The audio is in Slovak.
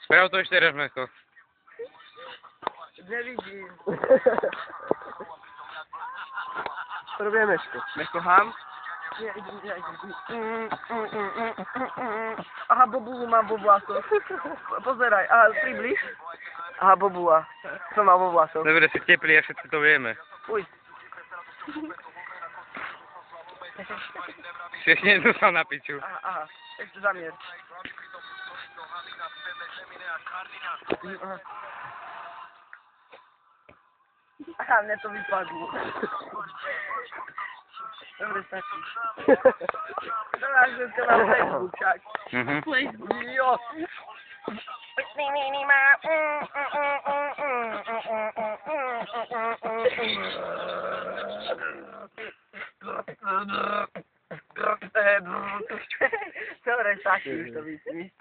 Sprav to ešte raz, Mecho. Nevidím. Robím ještě. Mecho ham? Aha, bobulu mám vo vlasoch. Pozeraj, aha, približ. Aha, bobula. Co má vo vlasoch? Dobre, si teplí a všetci to vieme. Uj. Si ešte nedostal na piču. Aha, ešte zamier. Aha, mne to vypadlo. Dobre, stačí. Dobrá, že to mám Facebook však. Jo. Dobre, stačí už to vysí.